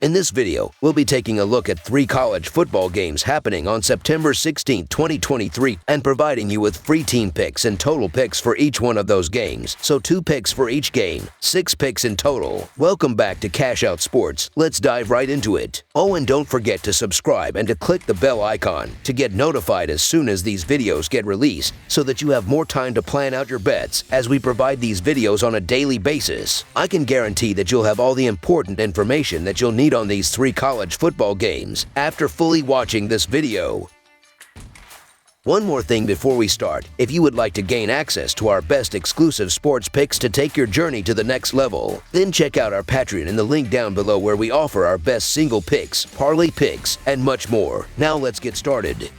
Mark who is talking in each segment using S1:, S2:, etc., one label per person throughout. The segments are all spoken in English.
S1: In this video, we'll be taking a look at 3 college football games happening on September 16, 2023, and providing you with free team picks and total picks for each one of those games. So 2 picks for each game, 6 picks in total. Welcome back to Cash Out Sports. Let's dive right into it. Oh, and don't forget to subscribe and to click the bell icon to get notified as soon as these videos get released, so that you have more time to plan out your bets as we provide these videos on a daily basis. I can guarantee that you'll have all the important information that you'll need on these 3 college football games after fully watching this video. One more thing before we start. If you would like to gain access to our best exclusive sports picks to take your journey to the next level, then check out our Patreon in the link down below, where we offer our best single picks, parlay picks, and much more. Now let's get started.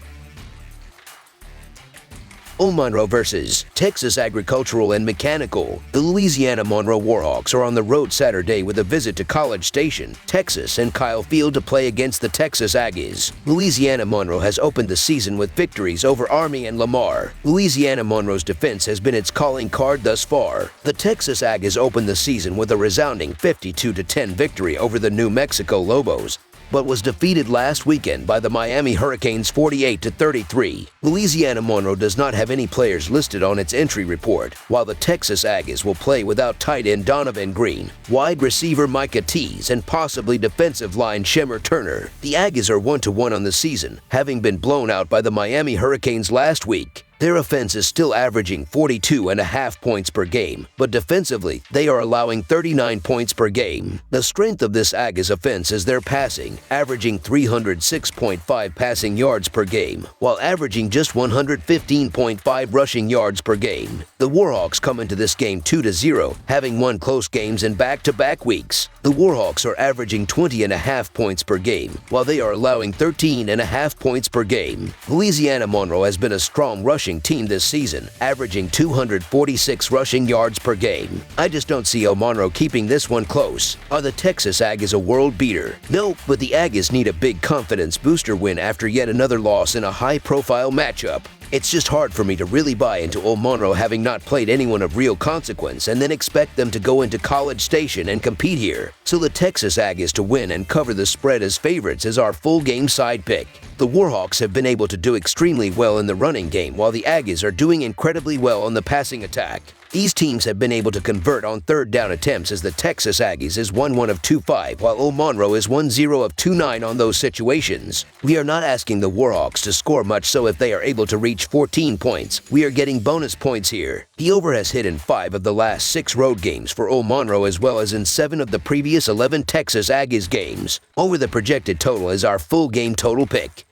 S1: Monroe versus Texas Agricultural and Mechanical. The Louisiana Monroe Warhawks are on the road Saturday with a visit to College Station, Texas, and Kyle Field to play against the Texas Aggies. Louisiana Monroe has opened the season with victories over Army and Lamar. Louisiana Monroe's defense has been its calling card thus far. The Texas Aggies opened the season with a resounding 52-10 victory over the New Mexico Lobos, but was defeated last weekend by the Miami Hurricanes 48-33. Louisiana Monroe does not have any players listed on its entry report, while the Texas Aggies will play without tight end Donovan Green, wide receiver Micah Tease, and possibly defensive line Shemar Turner. The Aggies are 1-1 on the season, having been blown out by the Miami Hurricanes last week. Their offense is still averaging 42.5 points per game, but defensively, they are allowing 39 points per game. The strength of this Aggies offense is their passing, averaging 306.5 passing yards per game, while averaging just 115.5 rushing yards per game. The Warhawks come into this game 2-0, having won close games in back-to-back weeks. The Warhawks are averaging 20.5 points per game, while they are allowing 13.5 points per game. Louisiana Monroe has been a strong rushing team this season, averaging 246 rushing yards per game. I just don't see Monroe keeping this one close. Are the Texas Aggies a world beater? No, but the Aggies need a big confidence booster win after yet another loss in a high-profile matchup. It's just hard for me to really buy into Monroe having not played anyone of real consequence and then expect them to go into College Station and compete here. So the Texas Aggies to win and cover the spread as favorites is our full game side pick. The Warhawks have been able to do extremely well in the running game, while the Aggies are doing incredibly well on the passing attack. These teams have been able to convert on third down attempts, as the Texas Aggies is 1-1 of 2-5, while Monroe is 1-0 of 2-9 on those situations. We are not asking the Warhawks to score much, so if they are able to reach 14 points, we are getting bonus points here. The over has hit in 5 of the last 6 road games for Monroe, as well as in 7 of the previous 11 Texas Aggies games. Over the projected total is our full game total pick.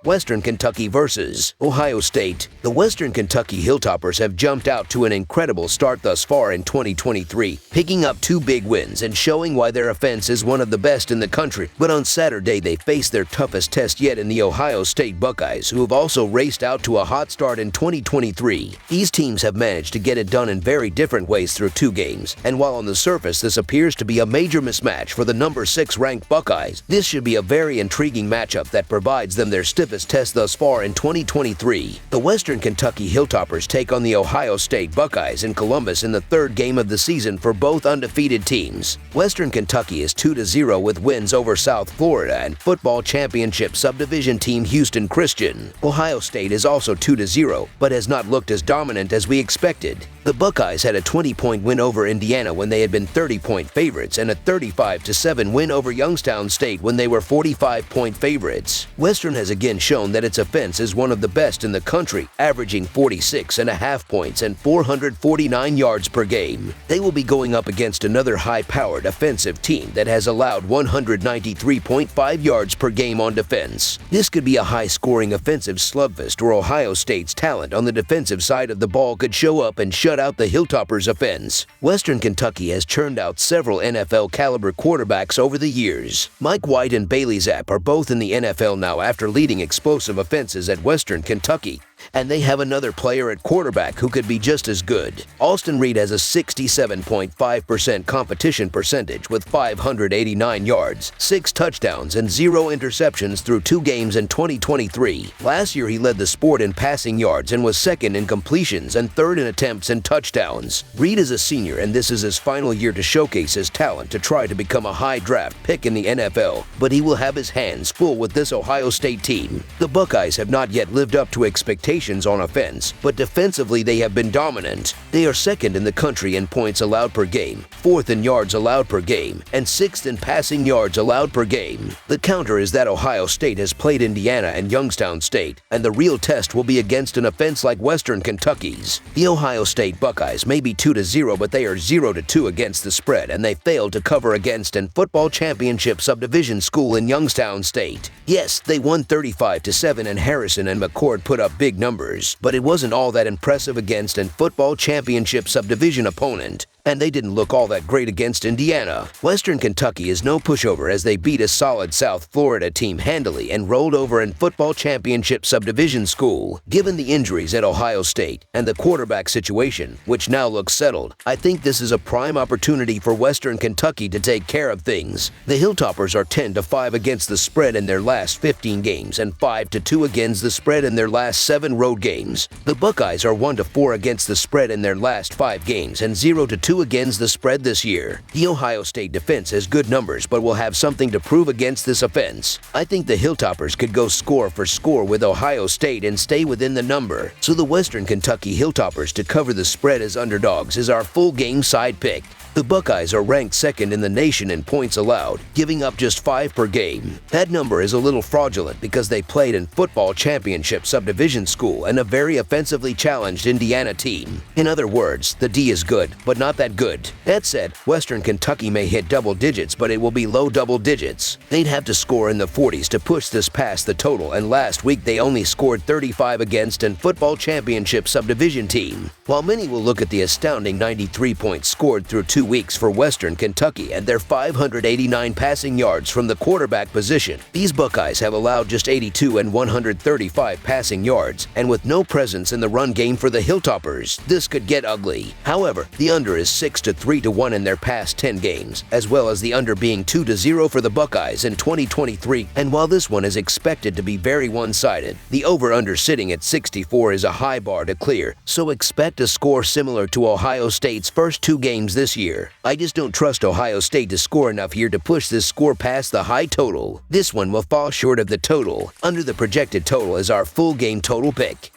S1: Western Kentucky versus Ohio State. The Western Kentucky Hilltoppers have jumped out to an incredible start thus far in 2023, picking up 2 big wins and showing why their offense is one of the best in the country. But on Saturday, they faced their toughest test yet in the Ohio State Buckeyes, who have also raced out to a hot start in 2023. These teams have managed to get it done in very different ways through 2 games, and while on the surface this appears to be a major mismatch for the number 6 ranked Buckeyes, this should be a very intriguing matchup that provides them their stiffest test thus far in 2023. The Western Kentucky Hilltoppers take on the Ohio State Buckeyes in Columbus in the 3rd game of the season for both undefeated teams. Western Kentucky is 2-0 with wins over South Florida and football championship subdivision team Houston Christian. Ohio State is also 2-0, but has not looked as dominant as we expected. The Buckeyes had a 20-point win over Indiana when they had been 30-point favorites, and a 35-7 win over Youngstown State when they were 45-point favorites. Western has again shown that its offense is one of the best in the country, averaging 46.5 points and 449 yards per game. They will be going up against another high-powered offensive team that has allowed 193.5 yards per game on defense. This could be a high-scoring offensive slugfest where Ohio State's talent on the defensive side of the ball could show up and shut out the Hilltoppers' offense. Western Kentucky has churned out several NFL-caliber quarterbacks over the years. Mike White and Bailey Zapp are both in the NFL now after leading explosive offenses at Western Kentucky. And they have another player at quarterback who could be just as good. Austin Reed has a 67.5% competition percentage with 589 yards, 6 touchdowns, and 0 interceptions through 2 games in 2023. Last year, he led the sport in passing yards and was second in completions and third in attempts and touchdowns. Reed is a senior, and this is his final year to showcase his talent to try to become a high draft pick in the NFL, but he will have his hands full with this Ohio State team. The Buckeyes have not yet lived up to expectations on offense, but defensively they have been dominant. They are second in the country in points allowed per game, fourth in yards allowed per game, and sixth in passing yards allowed per game. The counter is that Ohio State has played Indiana and Youngstown State, and the real test will be against an offense like Western Kentucky's. The Ohio State Buckeyes may be 2-0, but they are 0-2 against the spread, and they failed to cover against an football championship subdivision school in Youngstown State. Yes, they won 35-7, and Harrison and McCord put up big numbers, but it wasn't all that impressive against an football championship subdivision opponent. And they didn't look all that great against Indiana. Western Kentucky is no pushover as they beat a solid South Florida team handily and rolled over in football championship subdivision school. Given the injuries at Ohio State and the quarterback situation, which now looks settled, I think this is a prime opportunity for Western Kentucky to take care of things. The Hilltoppers are 10-5 against the spread in their last 15 games and 5-2 against the spread in their last 7 road games. The Buckeyes are 1-4 against the spread in their last 5 games and 0-2 against the spread this year. The Ohio State defense has good numbers but will have something to prove against this offense. I think the Hilltoppers could go score for score with Ohio State and stay within the number. So the Western Kentucky Hilltoppers to cover the spread as underdogs is our full game side pick. The Buckeyes are ranked second in the nation in points allowed, giving up just 5 per game. That number is a little fraudulent because they played in football championship subdivision school and a very offensively challenged Indiana team. In other words, the D is good, but not that good. That said, Western Kentucky may hit double digits, but it will be low double digits. They'd have to score in the 40s to push this past the total, and last week they only scored 35 against an football championship subdivision team. While many will look at the astounding 93 points scored through 2 weeks for Western Kentucky and their 589 passing yards from the quarterback position, these Buckeyes have allowed just 82 and 135 passing yards, and with no presence in the run game for the Hilltoppers, this could get ugly. However, the under is 6-3-1 in their past 10 games, as well as the under being 2-0 for the Buckeyes in 2023, and while this one is expected to be very one-sided, the over-under sitting at 64 is a high bar to clear, so expect a score similar to Ohio State's first 2 games this year. I just don't trust Ohio State to score enough here to push this score past the high total. This one will fall short of the total. Under the projected total is our full game total pick.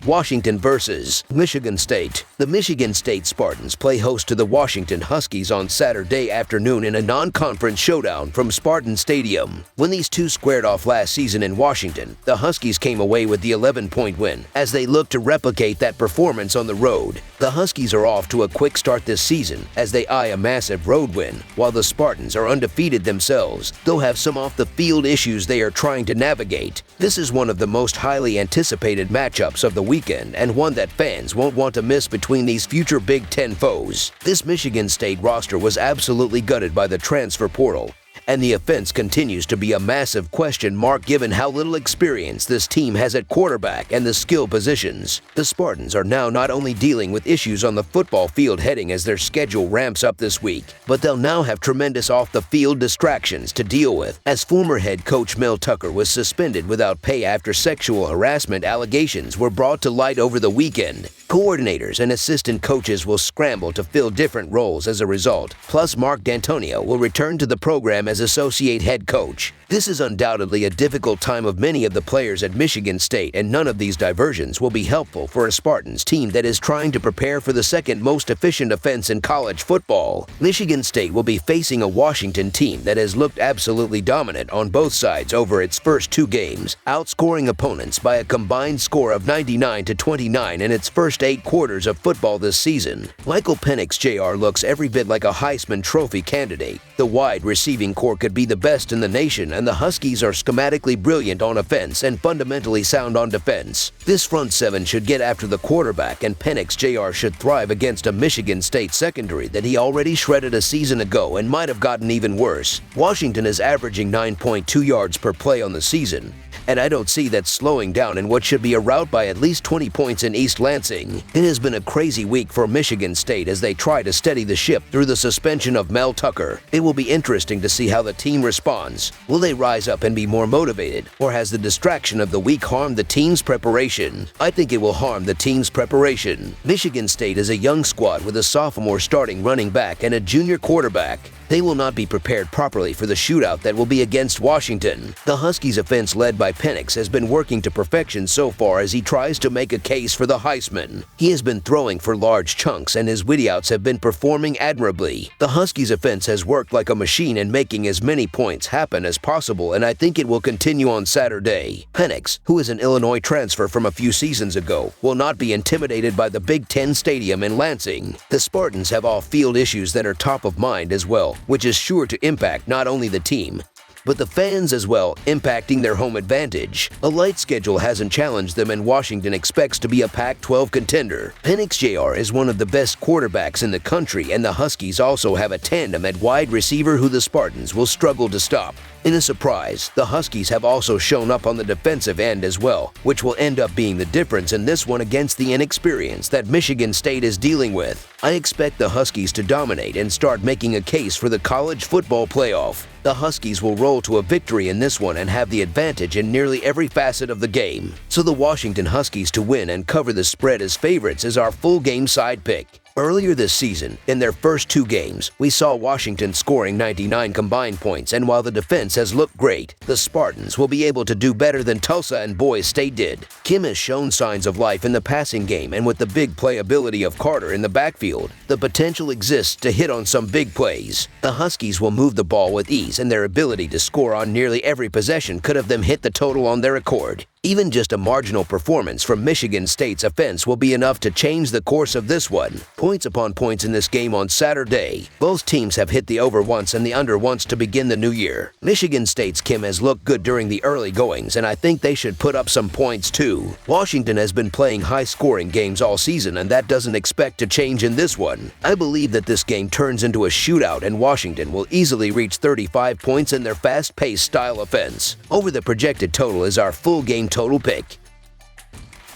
S1: Washington versus Michigan State. The Michigan State Spartans play host to the Washington Huskies on Saturday afternoon in a non-conference showdown from Spartan Stadium. When these two squared off last season in Washington, the Huskies came away with the 11-point win as they look to replicate that performance on the road. The Huskies are off to a quick start this season as they eye a massive road win, while the Spartans are undefeated themselves, though have some off-the-field issues they are trying to navigate. This is one of the most highly anticipated matchups of the weekend, and one that fans won't want to miss between these future Big Ten foes. This Michigan State roster was absolutely gutted by the transfer portal, and the offense continues to be a massive question mark given how little experience this team has at quarterback and the skill positions. The Spartans are now not only dealing with issues on the football field heading as their schedule ramps up this week, but they'll now have tremendous off-the-field distractions to deal with, as former head coach Mel Tucker was suspended without pay after sexual harassment allegations were brought to light over the weekend. Coordinators and assistant coaches will scramble to fill different roles as a result, plus Mark D'Antonio will return to the program as associate head coach. This is undoubtedly a difficult time of many of the players at Michigan State, and none of these diversions will be helpful for a Spartans team that is trying to prepare for the second most efficient offense in college football. Michigan State will be facing a Washington team that has looked absolutely dominant on both sides over its first 2 games, outscoring opponents by a combined score of 99-29 in its first 8 quarters of football this season. Michael Penix Jr. looks every bit like a Heisman Trophy candidate. The wide receiving core could be the best in the nation, and the Huskies are schematically brilliant on offense and fundamentally sound on defense. This front seven should get after the quarterback, and Penix Jr. should thrive against a Michigan State secondary that he already shredded a season ago and might have gotten even worse. Washington is averaging 9.2 yards per play on the season, and I don't see that slowing down in what should be a rout by at least 20 points in East Lansing. It has been a crazy week for Michigan State as they try to steady the ship through the suspension of Mel Tucker. It will be interesting to see how the team responds. Will they rise up and be more motivated, or has the distraction of the week harmed the team's preparation? I think it will harm the team's preparation. Michigan State is a young squad with a sophomore starting running back and a junior quarterback. They will not be prepared properly for the shootout that will be against Washington. The Huskies' offense led by Penix has been working to perfection so far as he tries to make a case for the Heisman. He has been throwing for large chunks and his witty-outs have been performing admirably. The Huskies' offense has worked like a machine in making as many points happen as possible, and I think it will continue on Saturday. Penix, who is an Illinois transfer from a few seasons ago, will not be intimidated by the Big Ten Stadium in Lansing. The Spartans have off-field issues that are top of mind as well, which is sure to impact not only the team, but the fans as well, impacting their home advantage. A light schedule hasn't challenged them, and Washington expects to be a Pac-12 contender. Penix Jr. is one of the best quarterbacks in the country, and the Huskies also have a tandem at wide receiver who the Spartans will struggle to stop. In a surprise, the Huskies have also shown up on the defensive end as well, which will end up being the difference in this one against the inexperience that Michigan State is dealing with. I expect the Huskies to dominate and start making a case for the college football playoff. The Huskies will roll to a victory in this one and have the advantage in nearly every facet of the game. So the Washington Huskies to win and cover the spread as favorites is our full game side pick. Earlier this season, in their first two games, we saw Washington scoring 99 combined points, and while the defense has looked great, the Spartans will be able to do better than Tulsa and Boise State did. Kim has shown signs of life in the passing game, and with the big playability of Carter in the backfield, the potential exists to hit on some big plays. The Huskies will move the ball with ease, and their ability to score on nearly every possession could have them hit the total on their accord. Even just a marginal performance from Michigan State's offense will be enough to change the course of this one. Points upon points in this game on Saturday. Both teams have hit the over once and the under once to begin the new year. Michigan State's Kim has looked good during the early goings, and I think they should put up some points too. Washington has been playing high-scoring games all season, and that doesn't expect to change in this one. I believe that this game turns into a shootout, and Washington will easily reach 35 points in their fast-paced style offense. Over the projected total is our full game total pick.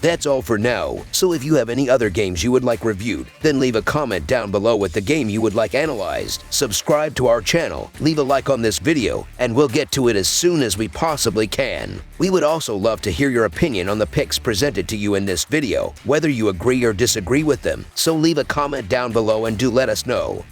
S1: That's all for now, so if you have any other games you would like reviewed, then leave a comment down below with the game you would like analyzed. Subscribe to our channel, leave a like on this video, and we'll get to it as soon as we possibly can. We would also love to hear your opinion on the picks presented to you in this video, whether you agree or disagree with them, so leave a comment down below and do let us know.